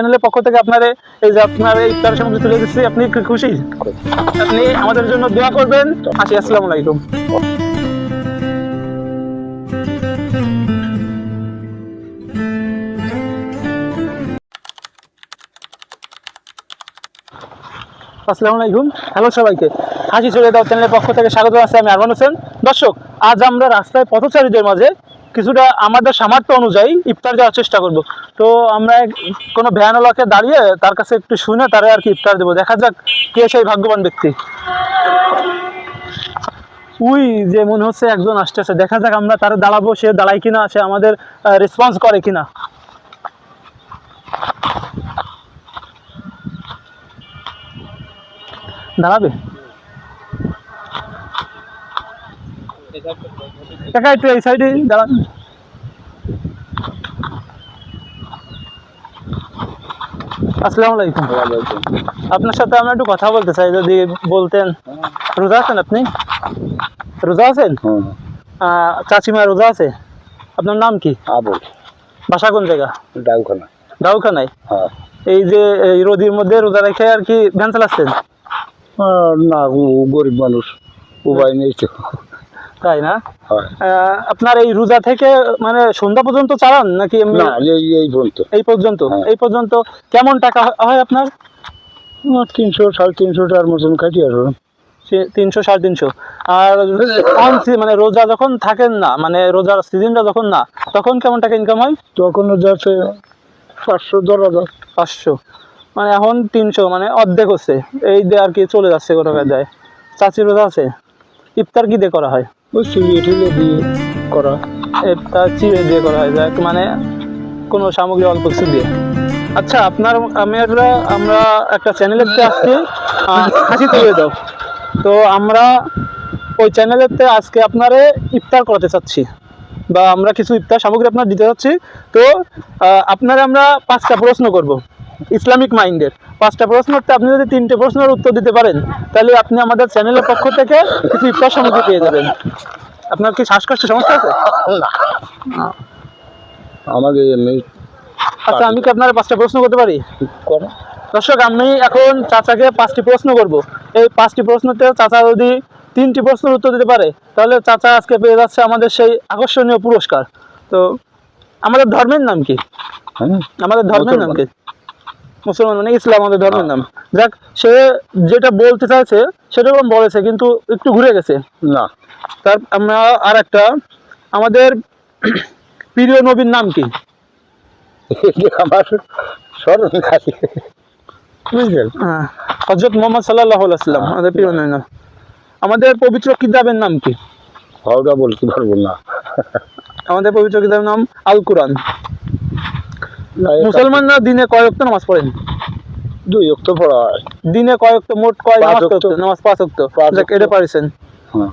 চ্যানেলের পক্ষ থেকে আপনার এই যে আপনার ইফতার সামগ্রী তুলে দিচ্ছি, আপনি কি খুশি? আপনি আমাদের জন্য দোয়া করবেন। আসি, আসসালামু আলাইকুম। আসসালামু আলাইকুম। হ্যালো সবাইকে, হাসি ছড়িয়ে দাও চ্যানেলের পক্ষ থেকে স্বাগত আছি। আমি আরমান হোসেন। দর্শক, আজ আমরা রাস্তায় পথচারীদের মাঝে কিছুটা আমাদের সামর্থ্য অনুযায়ী ইফতার দেওয়ার চেষ্টা করব। তো আমরা কোনো ভ্যানওয়ালাকে দাঁড়িয়ে তার কাছে একটু শুনে তারা আর কি ইফতার দেবো। দেখা যাক কে সেই ভাগ্যবান ব্যক্তি। উই যে মনে হচ্ছে একজন আসতেছে, দেখা যাক আমরা তারা দাঁড়াবো, সে দাঁড়ায় কিনা, সে আমাদের রেসপন্স করে কিনা। দাঁড়াবে কাকা, একটু এই সাইডে দাঁড়ান। আসসালামু আলাইকুম। আপনার সাথে আমরা একটু কথা বলতে চাই, যদি বলতেন। রোজা আছেন আপনি? রোজা আছেন? চাচিমা রোজা আছে? আপনার নাম কি? আবুল। বাসা কোন জায়গা? ডাউখানা। ডাউখানায়? হ্যাঁ। এই যে এই রোদির মধ্যে রোজা রেখে আর কি ভ্যান চালাচ্ছেন? না, গরিব মানুষ, উপায় নেই তো। তাই না? হয়। আপনার এই রোজা থেকে মানে সন্ধ্যা পর্যন্ত চালান নাকি এমনি? না, এই পর্যন্ত। এই পর্যন্ত? হ্যাঁ। এই পর্যন্ত কেমন টাকা হয় আপনার? 300 350 টাকার মতন কাটি আর 300 350। আর মানে রোজা যখন থাকেন না, মানে রোজার সিজনটা যখন না, তখন কেমন টাকা ইনকাম হয়? তখন যাচ্ছে 500 10,000। 500, মানে এখন 300, মানে অর্ধেক হচ্ছে। এই দিয়ে আর কি চলে যাচ্ছে, কত টাকা দেয়। চাচি রোজা আছে? ইফতার কি দিয়ে করা হয়? ওই চিড়িয়ে টিড়িয়ে দিয়ে করা। ইফতার চিড়ে দিয়ে করা হয়, যাক মানে কোনো সামগ্রী অল্প কিছু দিয়ে। আচ্ছা, আমরা একটা চ্যানেলেতে আসছি, হাসি তুলে দাও। তো আমরা ওই চ্যানেলেতে আজকে আপনারে ইফতার করাতে চাচ্ছি, বা আমরা কিছু ইফতার সামগ্রী আপনার দিতে চাচ্ছি। তো আপনারা আমরা 5টা প্রশ্ন করব, ইসলামিক মাইন্ডের 5টা প্রশ্নতে আপনি যদি 3টে প্রশ্নের উত্তর দিতে পারেন, তাহলে আপনি আমাদের চ্যানেলের পক্ষ থেকে কিছু ইফতার সামগ্রী পেয়ে যাবেন। আপনার কি শ্বাসকষ্টের সমস্যা আছে? না, আমাদের এমনি। আচ্ছা, আমি কি আপনার 5টা প্রশ্ন করতে পারি? দর্শক, আমি এখন চাচাকে 5টি প্রশ্ন করব। এই 5টি প্রশ্নতে চাচা যদি 3টি প্রশ্নের উত্তর দিতে পারে, তাহলে চাচা আজকে পেয়ে যাচ্ছে আমাদের সেই আকর্ষণীয় পুরস্কার। তো আমাদের ধর্মের নাম কি? আমাদের ধর্মের নাম কি? মুসলমান, মানে ইসলাম আমাদের ধর্মের নাম। যাক, সে যেটা বলতে চাইছে সেটা বলেছে, কিন্তু একটু ঘুরে গেছে। না, তার আমরা আর একটা, আমাদের প্রিয় নবীর নাম কি? আমার স্মরণ আছে, বুঝলেন? হযরত মুহাম্মদ সাল্লাল্লাহু আলাইহি ওয়াসাল্লাম আমাদের প্রিয় নবীর নাম। আমাদের পবিত্র কিতাবের নাম কি? ওটা বলতে পারবো না। আমাদের পবিত্র কিতাবের নাম আল কুরআন। মুসলমানরা দিনে কয় ওয়াক্ত নামাজ পড়েন? 2 ওয়াক্ত পড়া হয়। দিনে কয় ওয়াক্ত, মোট কয় নামাজ 5 ওয়াক্ত। পড়তে? নামাজ 5 ওয়াক্ত। যাক, এটা পারছেন। হ্যাঁ,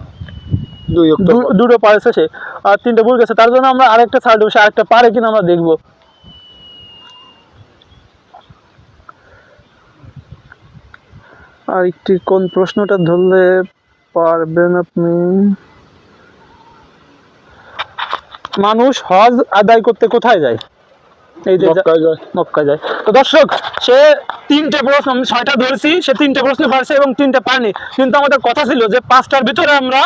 2 ওয়াক্ত। দুটো পারছে সে, আর 3টে ভুল গেছে। তার জন্য আমরা আরেকটা ছাড় দেবো, সে আরেকটা পারে কিনা আমরা দেখবো। আর একটি কোন প্রশ্নটা ধরলে পারবেন আপনি? মানুষ হজ আদায় করতে কোথায় যায়? এই যে মক্কায় যায়। তো দর্শক, সে 3টে প্রশ্ন, আমি 6টা ধরেছি, সে 3টে প্রশ্ন পারছে এবং 3টে পারেনি। কিন্তু আমাদের কথা ছিল যে 5টার ভিতরে আমরা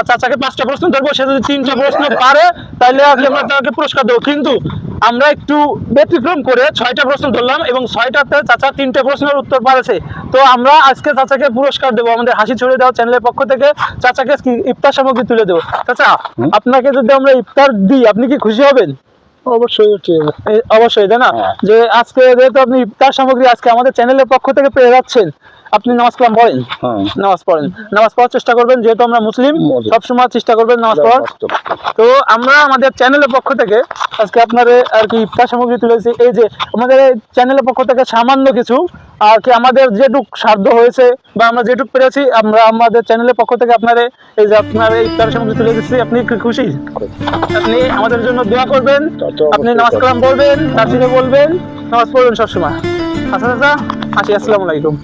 চাচাকে 5টা প্রশ্ন ধরবো। সে যদি 3টে প্রশ্ন পারে, তাহলে আমরা তাকে পুরস্কার দেবো। কিন্তু আমরা একটু ব্যতিক্রম করে 6টা প্রশ্ন ধরলাম এবং 6টাতে চাচা 3টে প্রশ্নের উত্তর পারেছে। তো আমরা আজকে চাচাকে পুরস্কার দেবো, আমাদের হাসি ছড়িয়ে দেওয়া চ্যানেলের পক্ষ থেকে চাচাকে ইফতার সামগ্রী তুলে দেবো। চাচা, আপনাকে যদি আমরা ইফতার দিই, আপনি কি খুশি হবেন? অবশ্যই, অবশ্যই, তাই না? যে আজকে যেহেতু আপনি ইফতার সামগ্রী আজকে আমাদের চ্যানেলের পক্ষ থেকে পেয়ে যাচ্ছেন, আপনি নামাজ কালাম পড়েন? নামাজ পড়েন। নামাজ পড়ার চেষ্টা করবেন, যেহেতু আমরা মুসলিম, সবসময় চেষ্টা করবেন নামাজ পড়ার। তো আমরা আমাদের চ্যানেলের পক্ষ থেকে আজকে আপনার আর কি ইফতার সামগ্রী তুলেছি। এই যে আমাদের চ্যানেলের পক্ষ থেকে সামান্য কিছু আর কি আমাদের যেটুক সাধ্য হয়েছে বা আমরা যেটুক পেরেছি, আমরা আমাদের চ্যানেলের পক্ষ থেকে আপনার এই যে আপনার এই ইফতার সামগ্রী তুলে দিচ্ছি। আপনি কি খুশি? আপনি আমাদের জন্য দোয়া করবেন, আপনি নামাজ কালাম পড়বেন, তাফসীরে বলবেন, নামাজ পড়বেন সবসময়। আচ্ছা চাচা, আসি, আসসালামু আলাইকুম।